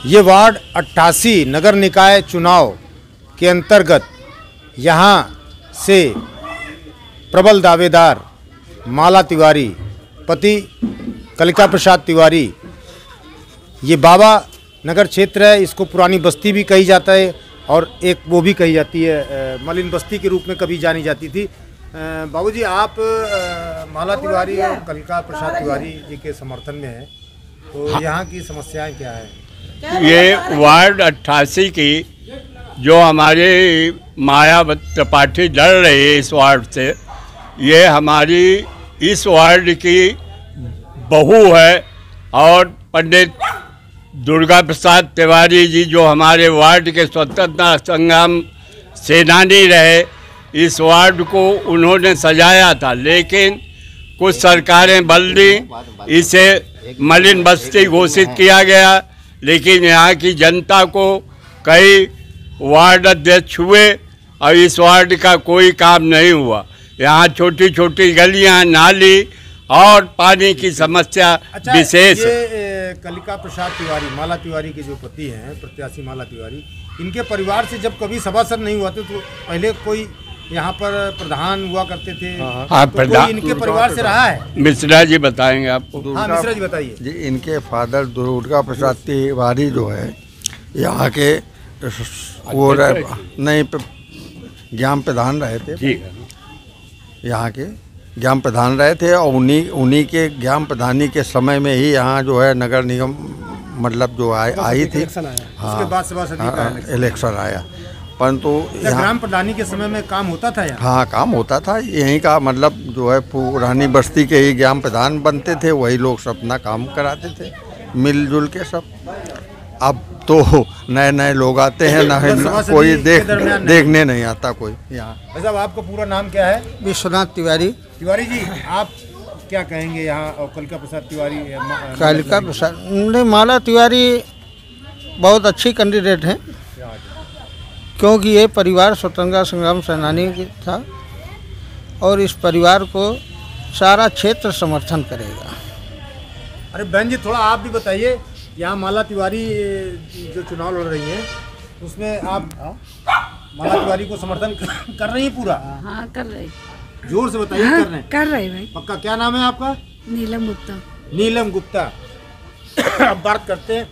ये वार्ड 88 नगर निकाय चुनाव के अंतर्गत यहाँ से प्रबल दावेदार माला तिवारी, पति कलिका प्रसाद तिवारी, ये बाबा नगर क्षेत्र है, इसको पुरानी बस्ती भी कही जाता है और एक वो भी कही जाती है मलिन बस्ती के रूप में कभी जानी जाती थी। बाबूजी, आप माला तिवारी और कलिका प्रसाद तिवारी जी के समर्थन में हैं, तो यहाँ की समस्याएं क्या है? ये वार्ड 88 की जो हमारे माया त्रिपाठी लड़ रही है इस वार्ड से, ये हमारी इस वार्ड की बहू है और पंडित दुर्गा प्रसाद तिवारी जी जो हमारे वार्ड के स्वतंत्रता संग्राम सेनानी रहे, इस वार्ड को उन्होंने सजाया था, लेकिन कुछ सरकारें बदल दी, इसे मलिन बस्ती घोषित किया गया। लेकिन यहाँ की जनता को कई वार्ड अध्यक्ष हुए और इस वार्ड का कोई काम नहीं हुआ। यहाँ छोटी छोटी गलियाँ, नाली और पानी की समस्या विशेष है। कलिका प्रसाद तिवारी, माला तिवारी के जो पति हैं, प्रत्याशी माला तिवारी, इनके परिवार से जब कभी सभासद नहीं हुआ तो पहले कोई यहाँ पर प्रधान हुआ करते थे? हाँ, तो कोई इनके परिवार से रहा है? मिश्रा जी बताएंगे आपको। हाँ, मिश्रा जी बताइए जी। इनके फादर दुर्गा प्रसाद तिवारी जो है यहाँ के वो नहीं ग्राम प्रधान रहे थे, यहाँ के ग्राम प्रधान रहे थे और उन्हीं के ग्राम प्रधानी के समय में ही यहाँ जो है नगर निगम मतलब जो आई थी। हाँ, इलेक्शन आया, परंतु ग्राम प्रधानी के समय में काम होता था यहाँ? हाँ, काम होता था। यहीं का मतलब जो है पुरानी बस्ती के ही ग्राम प्रधान बनते थे, वही लोग सब अपना काम कराते थे मिलजुल के सब। अब तो नए नए लोग आते हैं, ना कोई देखने नहीं आता कोई यहाँ। साहब, आपका पूरा नाम क्या है? विश्वनाथ तिवारी। तिवारी जी, आप क्या कहेंगे यहाँ? और कलिका प्रसाद तिवारी, कलिका प्रसाद नहीं, माला तिवारी बहुत अच्छी कैंडिडेट हैं, क्योंकि ये परिवार स्वतंत्रता संग्राम सेनानी था और इस परिवार को सारा क्षेत्र समर्थन करेगा। अरे बहन जी, थोड़ा आप भी बताइए, यहाँ माला तिवारी जो चुनाव लड़ रही हैं उसमें आप माला तिवारी को समर्थन कर रही हैं पूरा? हाँ, कर रही। जोर से बताइए। हाँ, कर रही भाई। पक्का? क्या नाम है आपका? नीलम गुप्ता। नीलम गुप्ता। अब बात करते हैं,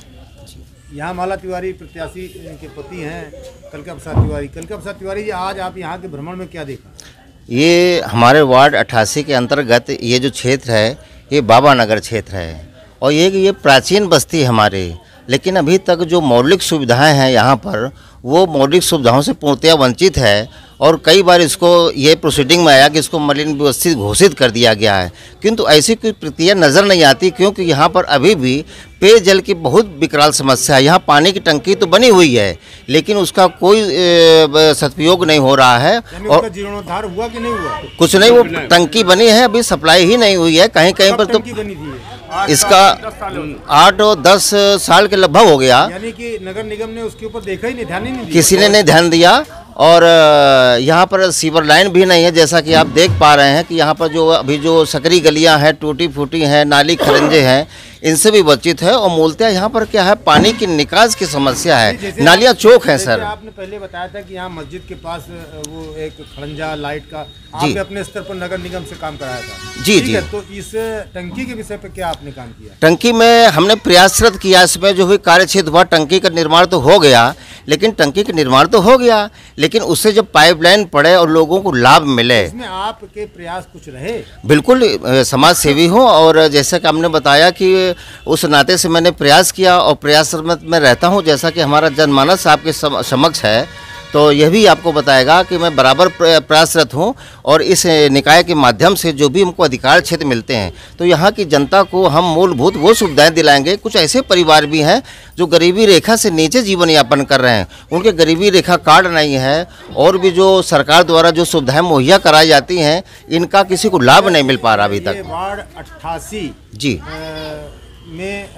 यहाँ माला तिवारी प्रत्याशी के पति हैं कलिका प्रसाद तिवारी। कलिका प्रसाद तिवारी जी, आज आप यहाँ के भ्रमण में क्या देखा? ये हमारे वार्ड 88 के अंतर्गत ये जो क्षेत्र है ये बाबा नगर क्षेत्र है और ये प्राचीन बस्ती है हमारे, लेकिन अभी तक जो मौलिक सुविधाएं हैं यहाँ पर वो मौलिक सुविधाओं से पूर्णतया वंचित है और कई बार इसको ये प्रोसीडिंग में आया कि इसको मलिन बस्ती घोषित कर दिया गया है, किंतु ऐसी कोई प्रक्रिया नज़र नहीं आती, क्योंकि यहाँ पर अभी भी पेयजल की बहुत विकराल समस्या है। यहाँ पानी की टंकी तो बनी हुई है लेकिन उसका कोई सदुपयोग नहीं हो रहा है। और जीर्णोद्धार हुआ कि नहीं हुआ? कुछ नहीं, वो टंकी बनी है, अभी सप्लाई ही नहीं हुई है। कहीं कहीं पर तो इसका 8 और 10 साल के लगभग हो गया, यानी कि नगर निगम ने उसके ऊपर देखा ही नहीं, ध्यान ही नहीं दिया, किसी ने नहीं ध्यान दिया। और यहाँ पर सीवर लाइन भी नहीं है, जैसा कि आप देख पा रहे हैं कि यहाँ पर जो अभी जो सकरी गलियाँ हैं, टूटी फूटी हैं, नाली खरंजे हैं, इनसे भी वंचित है। और मूलतः यहाँ पर क्या है, पानी की निकास की समस्या है, नालियाँ चौक हैं सर। आपने पहले बताया था कि यहाँ मस्जिद के पास वो एक खरंजा लाइट का आपने अपने स्तर पर नगर निगम से काम कराया था? जी जी। तो इस टंकी के विषय पर क्या आपने काम किया? टंकी में हमने प्रयासरत किया, इसमें जो भी कार्यक्षेत्र हुआ, टंकी का निर्माण तो हो गया, लेकिन टंकी का निर्माण तो हो गया, लेकिन उससे जब पाइपलाइन पड़े और लोगों को लाभ मिले, इसमें आपके प्रयास कुछ रहे? बिल्कुल, समाज सेवी हूँ और जैसा कि हमने बताया कि उस नाते से मैंने प्रयास किया और प्रयासरत में रहता हूँ, जैसा कि हमारा जनमानस आपके समक्ष है, तो यह भी आपको बताएगा कि मैं बराबर प्रयासरत हूँ। और इस निकाय के माध्यम से जो भी हमको अधिकार क्षेत्र मिलते हैं तो यहाँ की जनता को हम मूलभूत वो सुविधाएं दिलाएंगे। कुछ ऐसे परिवार भी हैं जो गरीबी रेखा से नीचे जीवन यापन कर रहे हैं, उनके गरीबी रेखा कार्ड नहीं है और भी जो सरकार द्वारा जो सुविधाएं मुहैया कराई जाती हैं इनका किसी को लाभ नहीं मिल पा रहा अभी तक। वार्ड 88 जी में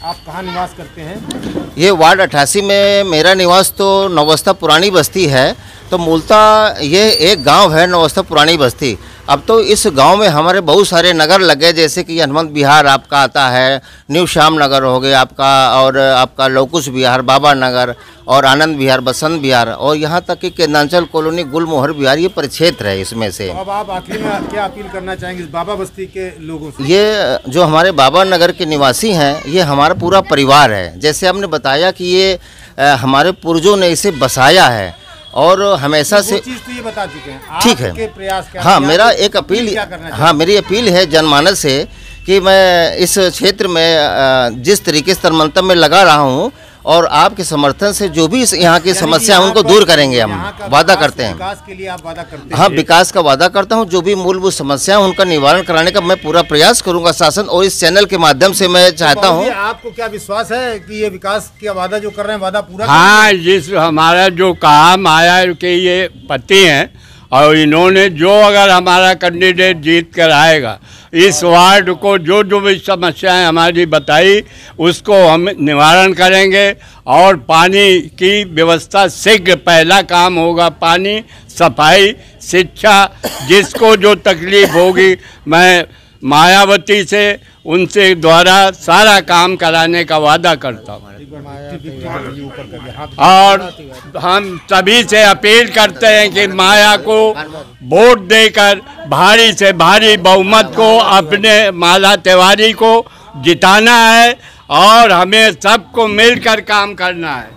आप कहाँ निवास करते हैं? ये वार्ड 88 में मेरा निवास तो नवस्था पुरानी बस्ती है। तो मूलतः ये एक गांव है नवस्था पुरानी बस्ती। अब तो इस गांव में हमारे बहुत सारे नगर लगे, जैसे कि हनुमंत विहार आपका आता है, न्यू श्याम नगर हो गया आपका, और आपका लौकुश विहार, बाबा नगर, और आनंद विहार, बसंत विहार, और यहाँ तक कि केंद्रांचल कॉलोनी, गुलमोहर विहार, ये परिक्षेत्र है इसमें से। तो अब आप आखिर में क्या अपील करना चाहेंगे इस बाबा बस्ती के लोगों से? ये जो हमारे बाबा नगर के निवासी हैं, ये हमारा पूरा परिवार है। जैसे आपने बताया कि ये हमारे पूर्वजों ने इसे बसाया है और हमेशा से चीज तो ये बता चुके हैं। ठीक है। आपके प्रयास क्या? हाँ, मेरा एक अपील, हाँ मेरी अपील है जनमानस से कि मैं इस क्षेत्र में जिस तरीके से तन्मयता में लगा रहा हूँ, और आपके समर्थन से जो भी यहाँ की समस्या है उनको दूर करेंगे। हम वादा करते हैं, विकास के लिए आप वादा करते हैं? हाँ, विकास का वादा करता हूँ। जो भी मूलभूत समस्या है उनका निवारण कराने का मैं पूरा प्रयास करूँगा शासन और इस चैनल के माध्यम से मैं चाहता हूँ। आपको क्या विश्वास है कि ये विकास का वादा जो कर रहे हैं वादा पूरा? हाँ, जिस हमारा जो काम आया कि ये पति हैं और इन्होंने जो अगर हमारा कैंडिडेट जीत कर आएगा, इस वार्ड को जो जो भी समस्याएं हमारी बताई उसको हम निवारण करेंगे और पानी की व्यवस्था शीघ्र, पहला काम होगा पानी, सफाई, शिक्षा, जिसको जो तकलीफ होगी मैं मायावती से उनसे द्वारा सारा काम कराने का वादा करता हूँ। और हम सभी से अपील करते हैं कि माया को वोट देकर भारी से भारी बहुमत को अपने माला तिवारी को जिताना है और हमें सबको मिलकर काम करना है।